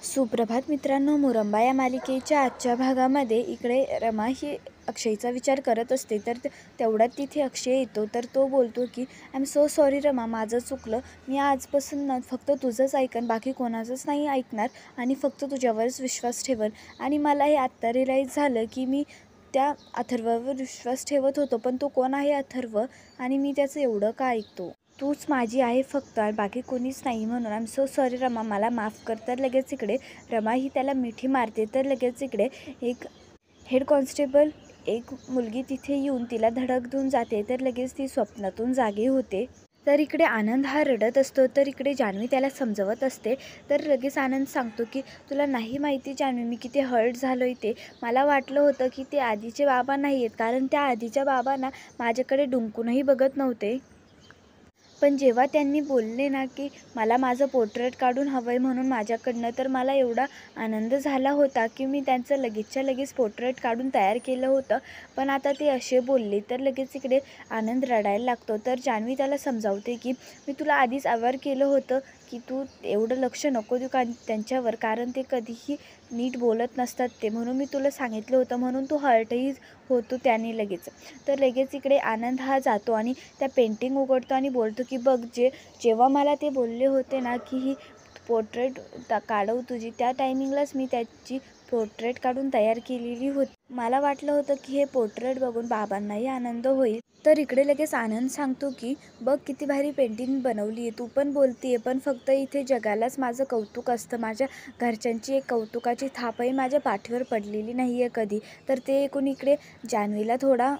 सुप्रभात मित्रांनो, मुरंबा या मालिकेच्या आजच्या भागामध्ये इकडे रमा ही अक्षयचा विचार करत असते. तर तेवढ्यात तिथे अक्षय येतो. तर तो बोलतो की I am so sorry Rama, माझं चुकलं. मी आजपासून ना फक्त तुझंच ऐकन, बाकी कोणाचंच नाही ऐकणार आणि फक्त तुझ्यावरच विश्वास ठेवन. आणि मला हे आत्ता रिअलाईज झालं की मी त्या अथर्ववर विश्वास ठेवत होतो, पण तो कोण आहे अथर्व आणि मी त्याचं एवढं का ऐकतो. तूच माझी आहे फक्त, बाकी कोणीच नाही. म्हणून I am so sorry Rama, मला माफ कर. तर लगेच इकडे रमा ही त्याला मिठी मारते. तर लगेच इकडे एक हेड कॉन्स्टेबल एक मुलगी तिथे येऊन तिला धडक देऊन जाते. तर लगेच ती स्वप्नातून जागी होते. तर इकडे आनंद हा रडत असतो. तर इकडे जान्हवी त्याला समजवत असते. तर लगेच आनंद सांगतो की तुला नाही माहिती जान्हवी, मी किती हर्ट झालो आहे. ते मला वाटलं होतं की ते आधीचे बाबा नाही आहेत, कारण त्या आधीच्या बाबांना माझ्याकडे डुंकूनही बघत नव्हते. पण जेव्हा त्यांनी बोलले ना की मला माझं पोर्ट्रेट काढून हवं आहे म्हणून माझ्याकडनं, तर मला एवढा आनंद झाला होता की मी त्यांचं लगेचच्या लगेच पोर्ट्रेट काढून तयार केलं होतं. पण आता ते असे बोलले. तर लगेच इकडे आनंद रडायला लागतो. तर जान्हवी त्याला समजावते की मी तुला आधीच अवेअर केलं होतं की तू एवढं लक्ष नको देऊ त्यांच्यावर, कारण ते कधीही नीट बोलत नसतात ते, म्हणून मी तुला सांगितलं होतं, म्हणून तू हर्टही होतो त्याने लगेच. तर लगेच इकडे आनंद हा जातो आणि त्या पेंटिंग उघडतो आणि बोलतो की बघ, जेव्हा मला ते बोलले होते ना की ही पोर्ट्रेट काढव तुझी, त्या टायमिंगलाच मी त्याची पोर्ट्रेट काढून तयार केलेली होती. मला वाटलं होतं की हे पोर्ट्रेट बघून बाबांनाही आनंद होईल. तर इकडे लगेच आनंद सांगतो की बघ किती भारी पेंटिंग बनवली आहे, तू पण बोलतीये, पण फक्त इथे जगालाच माझं कौतुक असतं. माझ्या घरच्यांची एक कौतुकाची थापही माझ्या पाठीवर पडलेली नाही आहे कधी. तर ते ऐकून इकडे जान्हवीला थोडा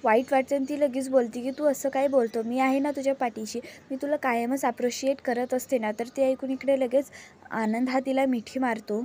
वाईट वाटतं आणि ती लगेच बोलते की तू असं काय बोलतो, मी आहे ना तुझ्या पाठीशी, मी तुला कायमच अप्रिशिएट करत असते ना. तर ते ऐकून इकडे लगेच आनंद हा तिला मिठी मारतो.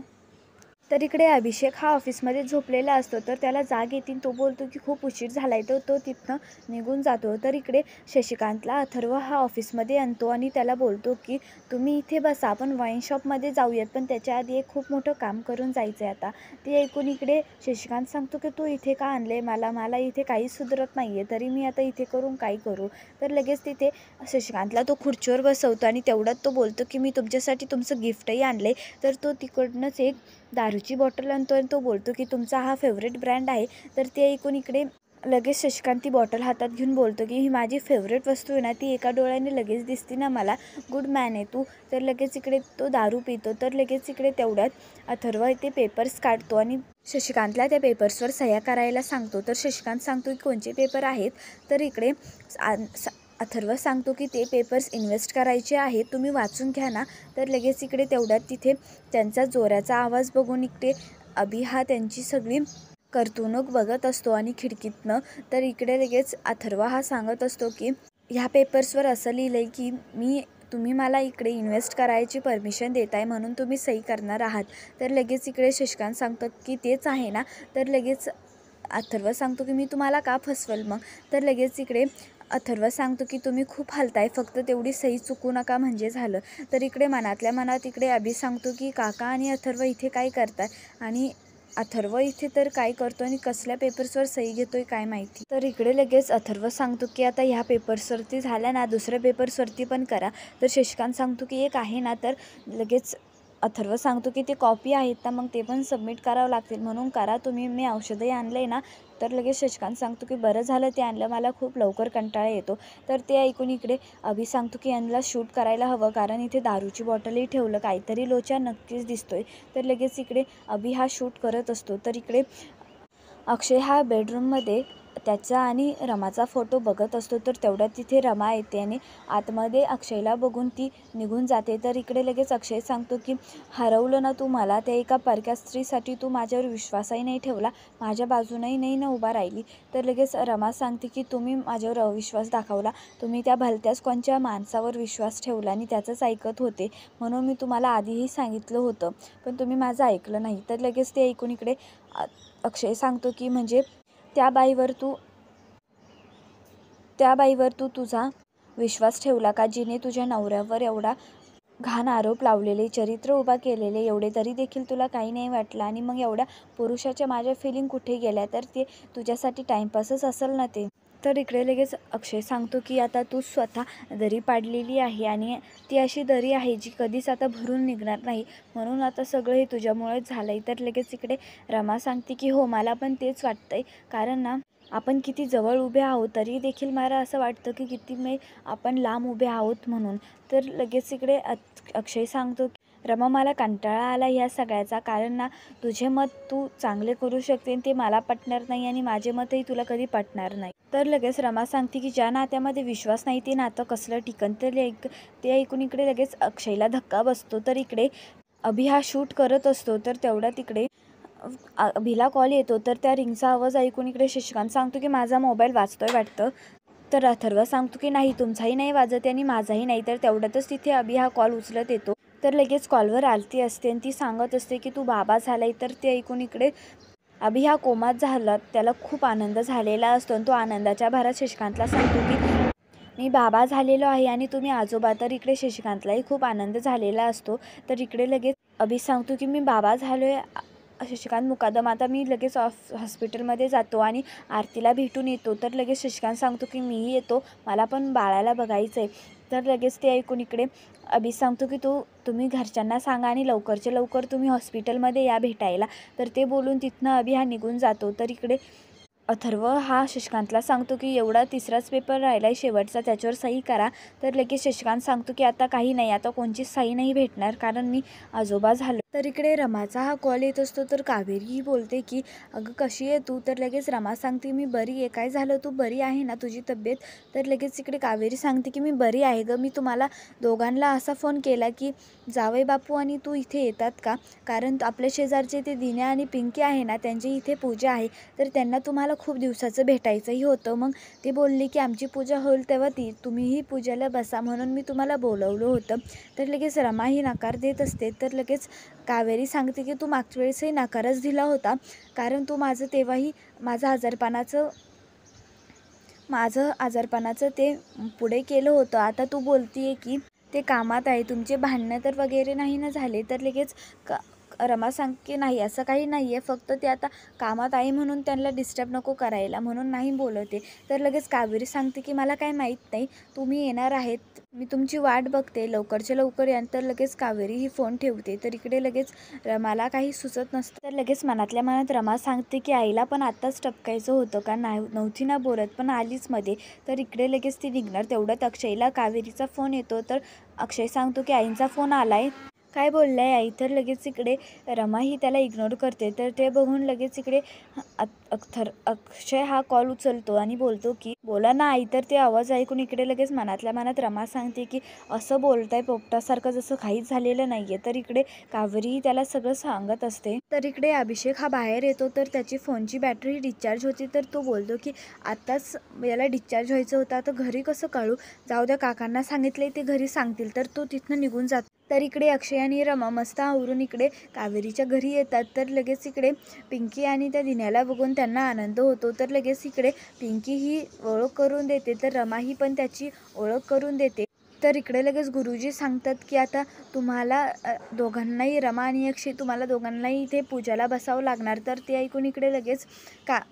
तर इकडे अभिषेक हा ऑफिसमध्ये झोपलेला असतो. तर त्याला जाग येतील, तो बोलतो की खूप उशीर झाला आहे. तो तिथनं निघून जातो. तर इकडे शशिकांतला अथर्व हा ऑफिसमध्ये आणतो आणि त्याला बोलतो की तुम्ही इथे बसा, आपण वाईन शॉपमध्ये जाऊयात, पण त्याच्या आधी एक खूप मोठं काम करून जायचं आहे आता. ते ऐकून इकडे शशिकांत सांगतो की तू इथे का आणले मला इथे काहीच सुधरत नाही आहे, तरी मी आता इथे करून काय करू. तर लगेच तिथे शशिकांतला तो खुर्चीवर बसवतो आणि तेवढ्यात तो बोलतो की मी तुमच्यासाठी तुमचं गिफ्टही आणले. तर तो तिकडनंच एक दारूची बॉटल आणतो आणि तो बोलतो की तुमचा हा फेवरेट ब्रँड आहे. तर ते ऐकून इकडे लगेच शशिकांत ती बॉटल हातात घेऊन बोलतो की ही माझी फेवरेट वस्तू आहे ना, ती एका डोळ्याने लगेच दिसते ना मला, गुड मॅन आहे तू. तर लगेच इकडे तो दारू पितो. तर लगेच इकडे तेवढ्यात अथर्व ते पेपर्स काढतो आणि शशिकांतला त्या पेपर्सवर सह्या करायला सांगतो. तर शशिकांत सांगतो की कोणते पेपर आहेत. तर इकडे अथर्व सांगतो की ते पेपर्स इन्व्हेस्ट करायचे आहेत, तुम्ही वाचून घ्या ना. तर लगेच इकडे तेवढ्यात तिथे त्यांचा जोराचा आवाज बघून इकडे अभि हा त्यांची सगळी कर्तणूक बघत असतो आणि खिडकीतनं. तर इकडे लगेच अथर्व हा सांगत असतो की ह्या पेपर्सवर असं लिहिलं आहे की तुम्ही मला इकडे इन्व्हेस्ट करायची परमिशन देत आहे, म्हणून तुम्ही सही करणार आहात. तर लगेच इकडे शशिकांत सांगतात की तेच आहे ना. तर लगेच अथर्व सांगतो की मी तुम्हाला का फसवल मग. तर लगेच इकडे अथर्व सांगतो की तुम्ही खूप हलताय, फक्त तेवढी सही चुकू नका म्हणजे झालं. तर इकडे मनातल्या मनात इकडे अभि सांगतो की काका आणि अथर्व इथे काय करताय, आणि अथर्व इथे तर काय करतो आणि कसल्या पेपर्सवर सही घेतोय काय माहिती. तर इकडे लगेच अथर्व सांगतो की आता ह्या पेपर्सवरती झाल्या ना, दुसऱ्या पेपर्सवरती पण करा. तर शशिकांत सांगतो की एक आहे ना. तर लगेच अथर्व सांगतो की ते कॉपी आहेत ना, मग ते पण सबमिट करावं लागतील, म्हणून करा तुम्ही, मी औषधही आणलं आहे ना. तर लगेच शशिकांत सांगतो की बरं झालं ते आणलं, मला खूप लवकर कंटाळा येतो. तर ते ऐकून इकडे अभि सांगतो की यांना शूट करायला हवं, कारण इथे दारूची बॉटलही ठेवलं, काहीतरी लोचा नक्कीच दिसतोय. तर लगेच इकडे अभि हा शूट करत असतो. तर इकडे अक्षय हा बेडरूममध्ये त्याचा आणि रमाचा फोटो बघत असतो. तर तेवढ्यात तिथे रमा येते आणि आतमध्ये अक्षयला बघून ती निघून जाते. तर इकडे लगेच अक्षय सांगतो की हरवलं ना तू मला, त्या एका परक्या स्त्रीसाठी तू माझ्यावर विश्वासही नाही ठेवला, माझ्या बाजूनही नाही ना उभा राहिली. तर लगेच रमा सांगते की तुम्ही माझ्यावर अविश्वास दाखवला, तुम्ही त्या भलत्याच कोणच्या माणसावर विश्वास ठेवला आणि त्याचंच ऐकत होते, म्हणून मी तुम्हाला आधीही सांगितलं होतं, पण तुम्ही माझं ऐकलं नाही. तर लगेच ते ऐकून इकडे अक्षय सांगतो की म्हणजे त्या बाईवर तू तुझा विश्वास ठेवला का, जिने तुझ्या नवऱ्यावर एवढा घाण आरोप लावलेले, चरित्र उभा केलेले, एवढे तरी देखील तुला काही नाही वाटलं, आणि मग एवढ्या पुरुषाच्या माझ्या फिलिंग कुठे गेल्या. तर ते तुझ्यासाठी टाईमपासच असेल ना ते. तर इकडे लगेच अक्षय सांगतो की आता तू स्वतः दरी पाडलेली आहे आणि ती अशी दरी आहे जी कधीच आता भरून निघणार नाही, म्हणून आता सगळं हे तुझ्यामुळेच झालं आहे. तर लगेच इकडे रमा सांगते की हो, मला पण तेच वाटतं आहे, कारण ना आपण किती जवळ उभे आहोत तरी देखील मला असं वाटतं की किती आपण लांब उभे आहोत म्हणून. तर लगेच इकडे अक्षय सांगतो रमा, मला कंटाळा आला ह्या सगळ्याचा, कारण ना तुझे मत तू चांगले करू शकते ते मला पटणार नाही आणि माझे मतही तुला कधी पटणार नाही. तर लगेच रमा सांगते की ज्या नात्यामध्ये विश्वास नाही ते नातं कसलं टिकन. तर ते ऐकून इकडे लगेच अक्षयला धक्का बसतो. तर इकडे अभि हा शूट करत असतो, तर तेवढ्यात इकडे अभिला कॉल येतो. तर त्या रिंगचा आवाज ऐकून इकडे शशिकांत सांगतो की माझा मोबाईल वाजतोय वाटतं. तर अथर्व सांगतो की नाही, तुमचाही नाही वाजत आणि माझाही नाही. तर तेवढ्यातच तिथे अभि हा कॉल उचलत येतो. तर लगेच कॉलवर आरती असते आणि ती सांगत असते की तू बाबा झालाय. तर ते ऐकून इकडे अभि हा कोमात झाला, त्याला खूप आनंद झालेला असतो आणि तो आनंदाच्या भरात शशिकांतला सांगतो की मी बाबा झालेलो आहे आणि तुम्ही आजोबा. तर इकडे शशिकांतलाही खूप आनंद झालेला असतो. तर इकडे लगेच अभि सांगतो की मी बाबा झालो आहे. शशिकांत मुकादम, आता मी लगेच हॉस्पिटलमध्ये जातो आणि आरतीला भेटून येतो. तर लगेच शशिकांत सांगतो की मीही येतो, मला पण बाळाला बघायचं आहे. तर लगेच ते ऐकून इकडे अभि सांगतो की तुम्ही घरच्यांना सांगा आणि लवकरच्या लवकर तुम्ही हॉस्पिटलमध्ये या भेटायला. तर ते बोलून तिथनं अभि हा निघून जातो. तर इकडे अथर्व हा शशिकांतला सांगतो की एवढा तिसराच पेपर राहिला आहे शेवटचा, त्याच्यावर सही करा. तर लगेच शशिकांत सांगतो की आता काही नाही, आता कोणचीच सही नाही भेटणार, कारण मी आजोबा झालो. तर इकडे रमाचा हा कॉल येत असतो. तर कावेरी बोलते की अगं कशी आहे तू. तर लगेच रमा सांगते मी बरी आहे. काय झालं, तू बरी आहे ना, तुझी तब्येत. तर लगेच इकडे कावेरी सांगते की मी बरी आहे गं, मी तुम्हाला दोघांना असा फोन केला की जावई बापू आणि तू इथे येतात का, कारण आपल्या शेजारचे ते दिन्या आणि पिंकी आहे ना, त्यांची इथे पूजा आहे, तर त्यांना तुम्हाला खूप दिवसाचं भेटायचंही होतं. मग ते बोलले की आमची पूजा होईल तेव्हा तुम्हीही पूजेला बसा, म्हणून मी तुम्हाला बोलवलं होतं. तर लगेच रमा ही नकार देत असते. तर लगेच कावेरी सांगते की तू मागच्या वेळेसही नकारच दिला होता, कारण तू तेव्हाही माझं आजारपणाचं ते पुढे केलं होतं. आता तू बोलतीये की ते कामात आहे, तुमचे भांडणं तर वगैरे नाही ना झाले. तर लगेच रमा सांगते की नाही, असं काही नाही आहे, फक्त ते आता कामात आहे म्हणून त्यांना डिस्टर्ब नको करायला, म्हणून नाही बोलते. तर लगेच कावेरी सांगते की मला काय माहीत नाही, तुम्ही येणार आहेत, मी तुमची वाट बघते, लवकरच्या लवकर या. तर लगेच कावेरी ही फोन ठेवते. तर इकडे लगेच रमाला काही सुचत नसतं. तर लगेच मनातल्या मनात रमा सांगते की आईला पण आत्ताच टपकायचं होतं का, नव्हती ना बोलत, पण आलीच मध्ये. तर इकडे लगेच ती निघणार. तेवढ्यात अक्षयला कावेरीचा फोन येतो. तर अक्षय सांगतो की आईंचा फोन आलाय, काय बोललाय आई. तर लगेच इकडे रमा ही त्याला इग्नोर करते. तर ते बघून लगेच इकडे अक्षय हा कॉल उचलतो आणि बोलतो की बोला ना आई. तर ते आवाज ऐकून इकडे लगेच मनातल्या मनात रमा सांगते की असं बोलताय पोपटासारखं, जसं काहीच झालेलं नाहीये. तर इकडे कावेरी त्याला सगळं सांगत असते. तर इकडे अभिषेक हा बाहेर येतो. तर त्याची फोनची बॅटरी डिस्चार्ज होती. तर तो बोलतो की आत्ताच याला डिस्चार्ज व्हायचं होतं, आता घरी कसं काढू, जाऊ द्या, काकांना सांगितले ते घरी सांगतील. तर तो तिथनं निघून जातो. तर इकडे अक्षय आणि रमा मस्त आवरून इकडे कावेरीच्या घरी येतात. तर लगेच इकडे पिंकी आणि त्या दिन्याला बघून त्यांना आनंद होतो. तर लगेच इकडे पिंकी ही ओळख करून देते, तर रमा ही पण त्याची ओळख करून देते. तर इकडे लगेच गुरुजी सांगतात की आता तुम्हाला दोघांनाही, रमा आणि अक्षय, तुम्हाला दोघांनाही इथे पूजाला बसावं लागणार. तर ते ऐकून इकडे लगेच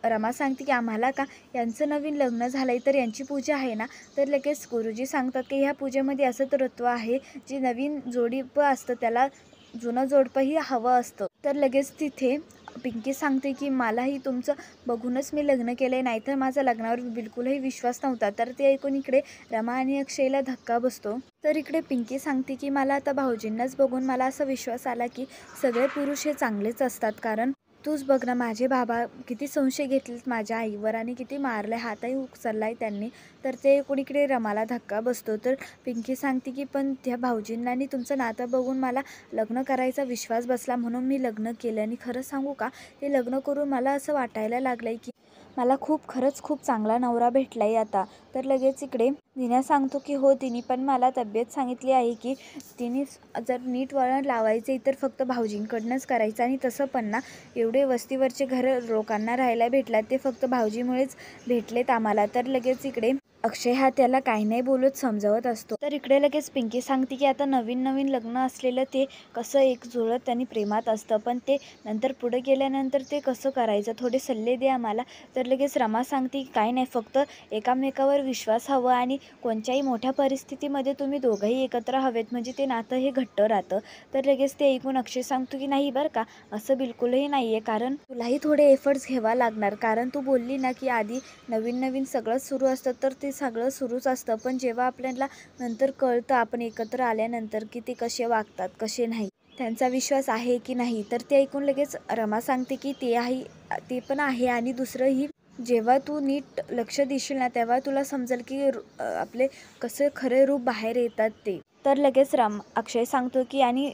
रमा सांगते की आम्हाला का, यांचं नवीन लग्न झालं आहे तर यांची पूजा आहे ना. तर लगेच गुरुजी सांगतात की ह्या पूजेमध्ये असं तत्त्व आहे, जे नवीन जोडीपं असतं त्याला जुनं जोडपंही हवं असतं. तर लगेच तिथे पिंकी सांगते की मलाही तुमचं बघूनच मी लग्न केलं आहे, नाहीतर माझा लग्नावर बिलकुलही विश्वास नव्हता. तर ते ऐकून इकडे रमा आणि अक्षयला धक्का बसतो. तर इकडे पिंकी सांगते की मला आता भाऊजींनाच बघून मला असा विश्वास आला की सगळे पुरुष हे चांगलेच असतात, कारण तूच बघ ना, माझे बाबा किती संशय घेतलेत माझ्या आईवर आणि किती मारले, हातही उचललाय त्यांनी. तर ते कोणीकडे रमाला धक्का बसतो. तर पिंकी सांगते की पण त्या भाऊजींना आणि तुमचं नातं बघून मला लग्न करायचा विश्वास बसला, म्हणून मी लग्न केलं. आणि खरं सांगू का, ते लग्न करून मला असं वाटायला लागलं आहे की मला खरंच खूप चांगला नवरा भेटला आहे आता. तर लगेच इकडे दिन्या सांगतो की हो, तिने पण मला तब्येत सांगितली आहे की तिने जर नीट वळण लावायचे तर फक्त भाऊजींकडनंच करायचं, आणि तसं पण ना, एवढे वस्तीवरचे घर लोकांना राहायला भेटला ते फक्त भाऊजीमुळेच भेटलेत आम्हाला. तर लगेच इकडे अक्षय हा त्याला काही नाही बोलत समजावत असतो. तर इकडे लगेच पिंकी सांगते की आता नवीन नवीन लग्न असलेलं ते कसं एक जुळत त्यांनी प्रेमात असतं, पण ते नंतर पुढे गेल्यानंतर ते कसं करायचं, थोडे सल्ले दे आम्हाला. तर लगेच रमा सांगते की काही नाही, फक्त एकामेकावर विश्वास हवा आणि कोणत्याही मोठ्या परिस्थितीमध्ये तुम्ही दोघंही एकत्र हवेत, म्हणजे ते नातं हे घट्ट राहतं. तर लगेच ते ऐकून अक्षय सांगतो की नाही बरं का, असं बिलकुलही नाही आहे, कारण तुलाही थोडे एफर्ट्स घ्यावा लागणार, कारण तू बोलली ना की आधी नवीन नवीन सगळंच सुरू असतं, तर ते सगळं सुरूच असतं, पण जेव्हा आपल्याला नंतर कळतं आपण एकत्र आल्यानंतर की ते कसे वागतात कसे नाही, त्यांचा विश्वास आहे की नाही, तर ते ऐकून लगेच रमा सांगते की ते पण आहे आणि दुसरंही, जेव्हा तू नीट लक्ष देशील ना तेव्हा तुला समजेल की आपले कसे खरे रूप बाहेर येतात ते. तर लगेच अक्षय सांगतो की आणि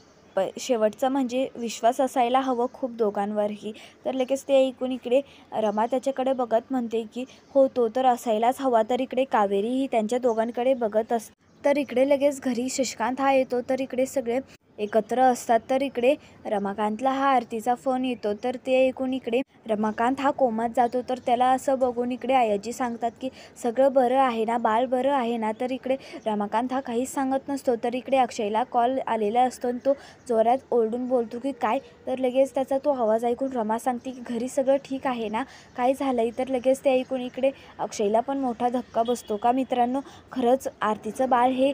शेवटचं म्हणजे विश्वास असायला हवं खूप दोघांवरही. तर लगेच ते ऐकून इकडे रमा त्याच्याकडे बघत म्हणते की हो, तो तर असायलाच हवा. तर इकडे कावेरीही त्यांच्या दोघांकडे बघत असते. तर इकडे लगेच घरी शशिकांत हा येतो, तर इकडे सगळे एकत्र असतात. तर इकडे रमाकांतला हा आरतीचा फोन येतो, तर ते ऐकून इकडे रमाकांत हा कोमात जातो. तर त्याला असं बघून इकडे आयाजी सांगतात की सगळं बरं आहे ना, बाळ बरं आहे ना. तर इकडे रमाकांत हा काहीच सांगत नसतो. तर इकडे अक्षयला कॉल आलेला असतो आणि तो जोरात ओरडून बोलतो की काय. तर लगेच त्याचा तो आवाज ऐकून रमा सांगते की घरी सगळं ठीक आहे ना, काय झालंय. तर लगेच ते ऐकून इकडे अक्षयला पण मोठा धक्का बसतो. का मित्रांनो, खरंच आरतीचं बाळ हे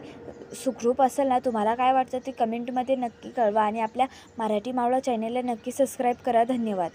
सुखरूप असेल ना, तुम्हाला काय वाटतं ते कमेंटमध्ये नक्की कळवा आणि आपल्या मराठी मावळा चॅनेलला नक्की सबस्क्राईब करा. धन्यवाद.